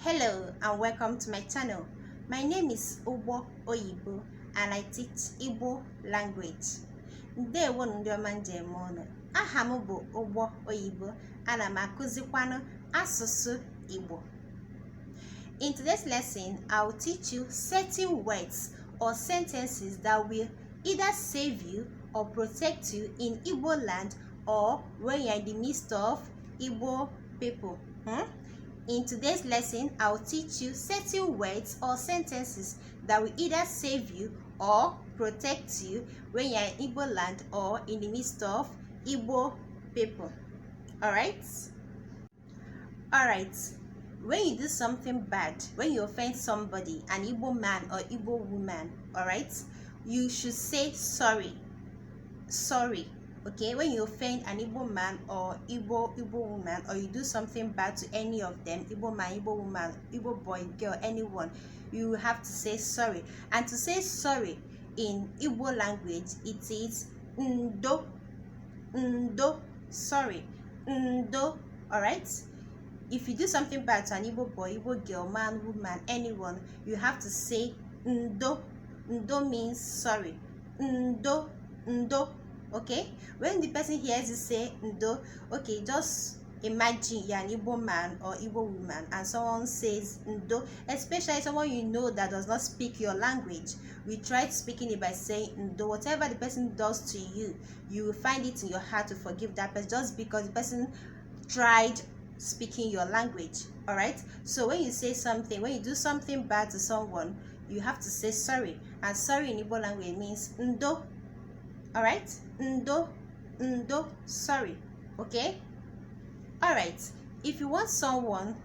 Hello and welcome to my channel. My name is Igbo and I teach Igbo language. Ndewo ndị ọma njem ọnụ. Aha m bụ Igbo ana m akụzikwanụ asụsụ Igbo. In today's lesson, I will teach you certain words or sentences that will either save you or protect you in Igbo land or when you are in the midst of Igbo people. In today's lesson, I will teach you certain words or sentences that will either save you or protect you when you are in Igbo land or in the midst of Igbo people. Alright? Alright. When you do something bad, when you offend somebody, an Igbo man or Igbo woman, alright, you should say sorry. Sorry. Okay, when you offend an Igbo man or Igbo woman, or you do something bad to any of them, Igbo man, Igbo woman, Igbo boy, girl, anyone, you have to say sorry. And to say sorry in Igbo language, it is ndo, sorry, ndo, alright? If you do something bad to an Igbo boy, Igbo girl, man, woman, anyone, you have to say ndo. Ndo means sorry. Ndo. Okay, when the person hears you say ndo, okay, just imagine you're an Igbo man or Igbo woman and someone says ndo, especially someone you know that does not speak your language. We tried speaking it by saying ndo. Whatever the person does to you, you will find it in your heart to forgive that person just because the person tried speaking your language. All right, so when you say something, when you do something bad to someone, you have to say sorry, and sorry in Igbo language means ndo. All right, ndo, sorry. Okay. All right, if you want someone,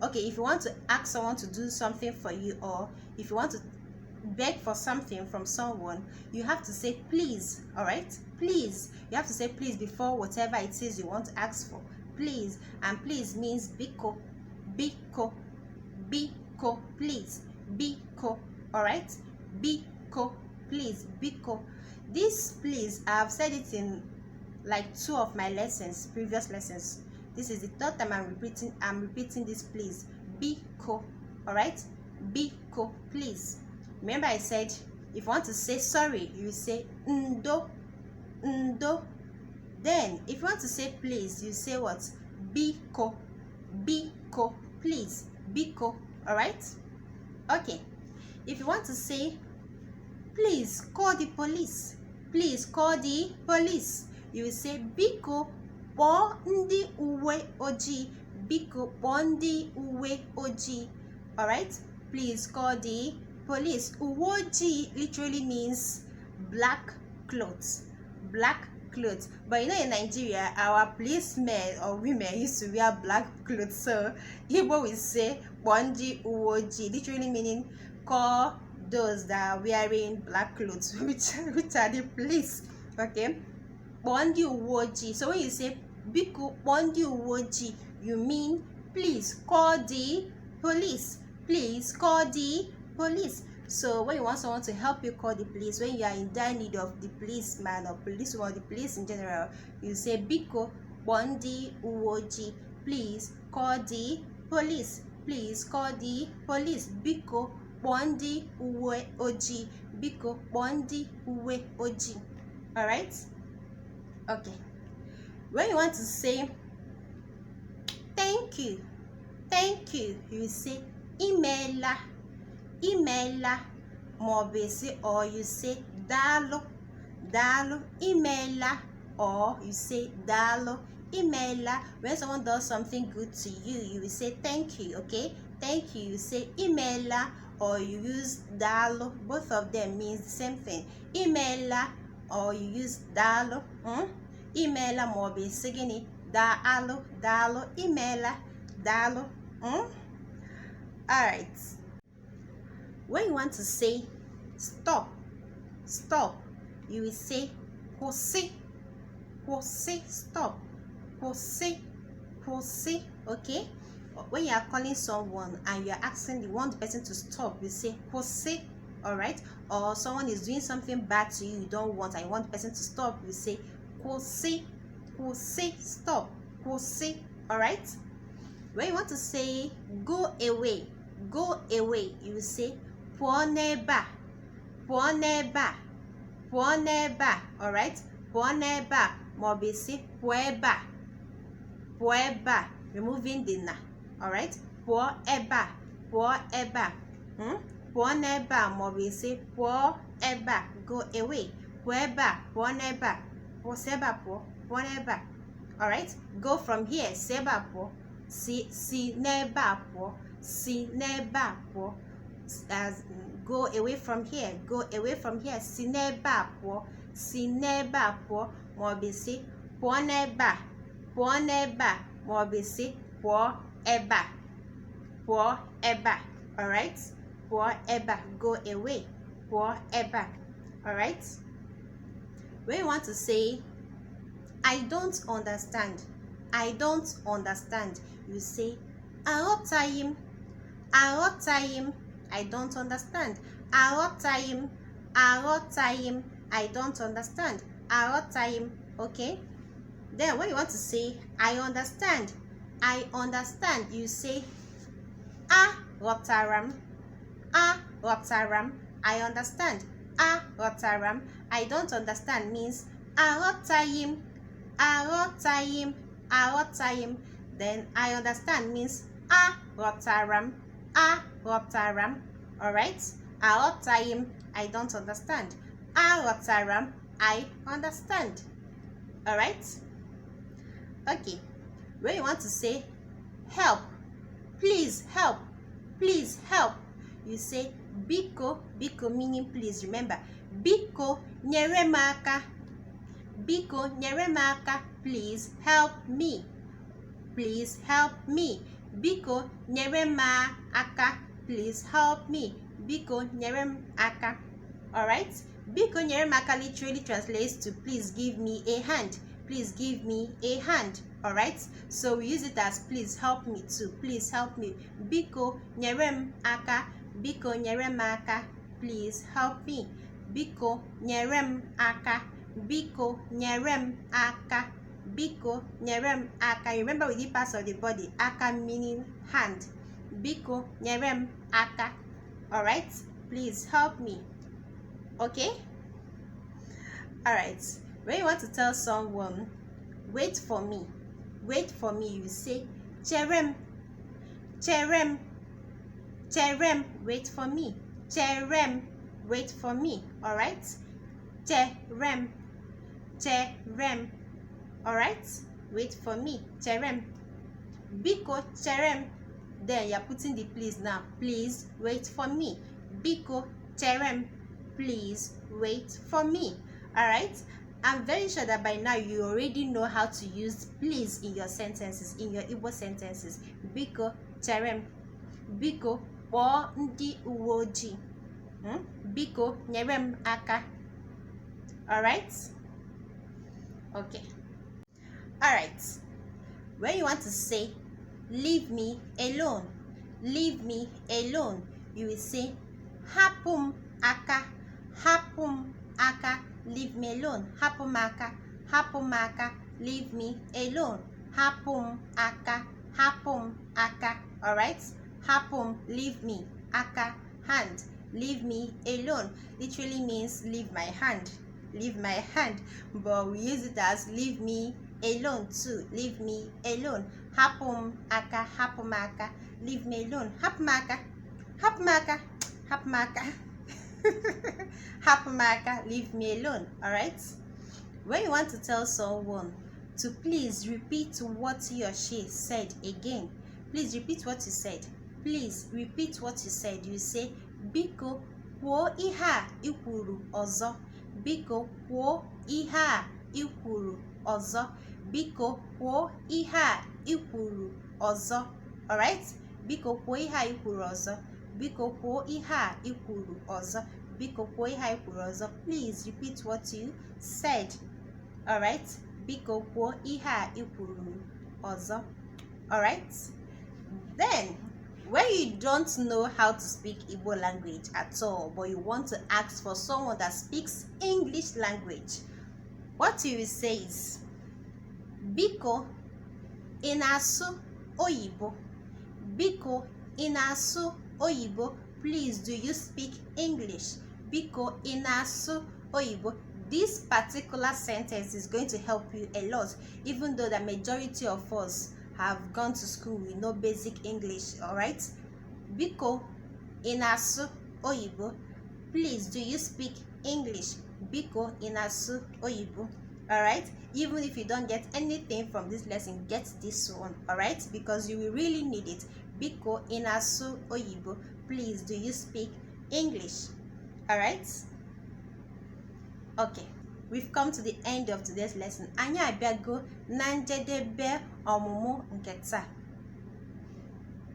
okay, if you want to ask someone to do something for you, or if you want to beg for something from someone, you have to say please. All right, please. You have to say please before whatever it is you want to ask for. Please. And please means Biko, please, Biko. All right, Biko, please, Biko. This please, I have said it in like 2 of my lessons, previous lessons. This is the 3rd time I'm repeating this please. Biko. All right, Biko, please. Remember I said if you want to say sorry, you say ndo. Then if you want to say please, you say what? Biko, please, Biko. All right. Okay, if you want to say please call the police, please call the police, you will say Biko kpọọ ndị uwe ojii, Biko kpọọ ndị uwe ojii. All right, please call the police. Uwe ojii literally means black clothes, but you know in Nigeria our policemen or women used to wear black clothes, so Igbo will say kpọọ ndị uwe ojii, literally meaning call those that are wearing black clothes, which are the police. Okay, Bondi Uwoji. So when you say Biko Bondi Uwoji, you mean please call the police. Please call the police. So when you want someone to help you call the police, when you are in dire need of the policeman or police or the police in general, you say Biko Bondi Uwoji, please call the police. Please call the police. Biko Bondi uwe oji, Biko bondi uwe oji. All right. Okay, when you want to say thank you, you say imela, mobese, or you say dalo, imela, or you say dalo, imela. When someone does something good to you, you will say thank you. Okay, thank you, you say imela, or you use dalo. Both of them means the same thing. Imela, or you use dalo. Imela mobe sigini dalo, imela, dalo. Alright. When you want to say stop, you will say kwụsị, stop, kwụsị. Okay, when you are calling someone and you are asking, you want the person to stop, you say kwụsị. All right, or someone is doing something bad to you, you don't want, and you want the person to stop, you say kwụsị, stop, kwụsị. All right, When you want to say go away, you say pụọ n'ebe a, pụọ n'ebe a, pụọ n'ebe a. Alright, pụọ n'ebe a, maọbụ isi pụọ ebe a, pụọ ebe a, removing the na. Alright, pụọ ebe a, pụọ ebe a. Pụọ n'ebe a, maọbụ isi pụọ ebe a, go away. Pụọ ebe a, pụọ n'ebe a, pụọ si ebe a, pụọ n'ebe a. Alright, go from here, si ebe a pụọ, si n'ebe a pụọ, si n'ebe a pụọ. Go away from here, go away from here, si n'ebe a pụọ, si n'ebe a pụọ, maọbụ si pụọ n'ebe a, pụọ n'ebe a, maọbụ si pụọ ebe a, pụọ ebe a. Alright, pụọ ebe a, go away, pụọ ebe a. Alright, when you want to say I don't understand, I don't understand, you say aghọtaghị m, aghọtaghị m, I don't understand. Aghọtaghị m, aghọtaghị m, I don't understand. Aghọtaghị m. Okay, then when you want to say I understand, I understand, you say aghọtara m, aghọtara m, I understand. Aghọtara m, I don't understand means aghọtaghị m, aghọtaghị m, aghọtaghị m. Then I understand means aghọtara m, aghọtara m. Alright, aghọtaghị m, I don't understand. Aghọtara m, I understand. Alright, okay, when you want to say help, please help, please help, you say Biko, Biko meaning please. Remember, Biko nyere m aka, Biko nyere m aka, please help me, please help me. Biko nyere m aka, please help me. Biko nyere m aka. Alright, Biko nyere m aka literally translates to please give me a hand, please give me a hand. Alright, so we use it as please help me too, please help me. Biko nyere m aka, Biko nyere m aka, please help me. Biko nyere m aka, Biko nyere m aka, Biko nyere m aka. Remember with the parts of the body, aka meaning hand. Biko nyere m aka. Alright, please help me. Okay, alright, when you want to tell someone wait for me, wait for me, you say Chere, Chere, Chere, wait for me. Chere, wait for me. Alright, Chere, Chere, alright, wait for me. Chere, Biko Chere, then you're putting the please now, please wait for me. Biko Chere, please wait for me. Alright, I'm very sure that by now you already know how to use please in your sentences, in your Igbo sentences. Biko Chere, Biko kpọọ ndị uwe ojii, Biko nyere m aka. Alright, okay, alright, when you want to say leave me alone, leave me alone, you will say hapụ m aka, hapụ m aka, leave me alone. Hapụ m aka, hapụ m aka, leave me alone. Hapụ m aka, hapụ m aka. Alright, hapụ m, leave me, aka, hand, leave me alone literally means leave my hand, leave my hand, but we use it as leave me alone too, leave me alone. Hapụ m aka, hapụ m aka, leave me alone. Hapụ m aka, hapụ m aka, hapụ m aka. Hapụ m aka, leave me alone. Alright, when you want to tell someone to please repeat what he or she said again, please repeat what you said, please repeat what you said, you say Biko kwuo ihe a I kwuru ọzọ, Biko kwuo ihe a I kwuru ọzọ, Biko kwuo ihe a I kwuru ọzọ. Alright, Biko kwuo ihe a I kwuru ọzọ, Biko kwuo ihe a I kwuru ọzọ, Biko kwuo ihe a I kwuru ọzọ. Please repeat what you said. Alright, Biko kwuo ihe a I kwuru ọzọ. Alright, then when you don't know how to speak Igbo language at all, but you want to ask for someone that speaks English language, what you will say is Biko ị na-asụ oyibo, Biko, ị na-asụ oyibo? Please, do you speak English? Biko, ị na-asụ oyibo? This particular sentence is going to help you a lot, even though the majority of us have gone to school with no basic English. All right? Biko, ị na-asụ oyibo? Please, do you speak English? Biko, ị na-asụ oyibo? All right? Even if you don't get anything from this lesson, get this one. All right? Because you will really need it. Biko, ị na-asụ oyibo? Please, do you speak English? All right? Okay, we've come to the end of today's lesson. Anyị abịago na njedebe ọmụmụ nke taa.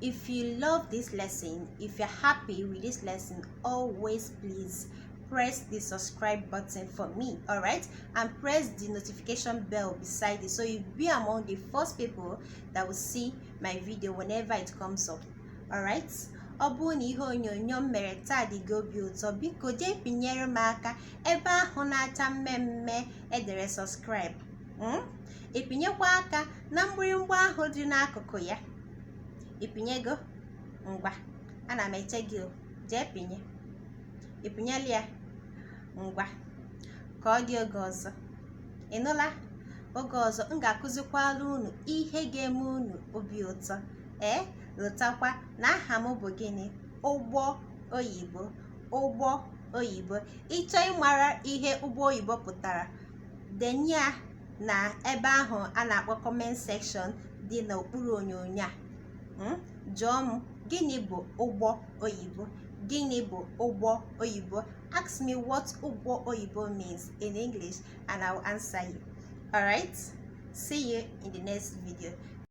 If you love this lesson, if you're happy with this lesson, always please press the subscribe button for me, all right? And press the notification bell beside it so you'll be among the first people that will see my video whenever it comes up, all right? Ọ bụrụ na ihe onyonyo m mere taa dị gị obi ụtọ, biko jee pinyere m aka ebe ahụ na-acha mmemme edere subscribe. Ịpinyekwa aka na mgbịrịmgba ahụ dị n'akụkụ ya. Ịpinyego? Ngwa, ana m eche gị o. Jee pinye. Ịpinyela ya? Ngwa, ka ọ dị oge ọzọ. Ị nụla? Oge ọzọ m ga-akụzikwala unu ihe ga-eme unu obi ụtọ. Lụtakwa na aha m bụ gịnị? Ụgbọ oyibo. Ụgbọ oyibo. Ịchọ ịmara ihe ụgbọ oyibo pụtara, denye ya na ebe ahụ a na-akpọ comment section dị n'okpuru onyonyo a. Jụọ m, gịnị bụ ụgbọ oyibo? Gịnị bụ ụgbọ oyibo? Ask me what ụgbọ oyibo means in English and I will answer you. All right? See you in the next video.